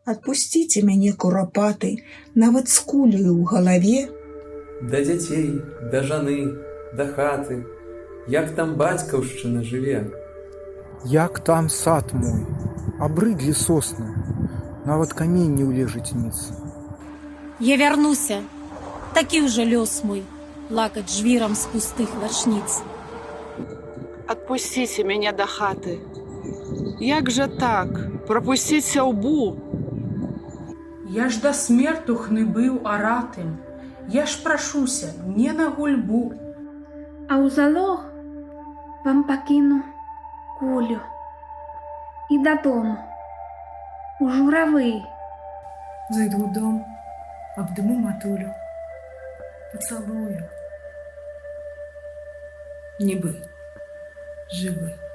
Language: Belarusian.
Адпусціце мяне, курапаты, нават з кулею ў галаве. Да дзяцей, да жаны, да хаты, як там бацькаўшчына жыве. Як там сад мой, абрыдлі сосны, нават камень не ўлежыць ніц. Я вярнуся, такі ўжо лёс мой, плакаць жвірам з пустых вачніц. Адпусціце мяне да хаты. Як жа так, прапусціць сяўбу? Я ж да смертухны быў аратым, я ж прашуся не на гульбу. А ў залог вам пакіну кулю і дадому, у журавы. Зайду ў дом, абдыму матулю, пацалую. Нібы жывы.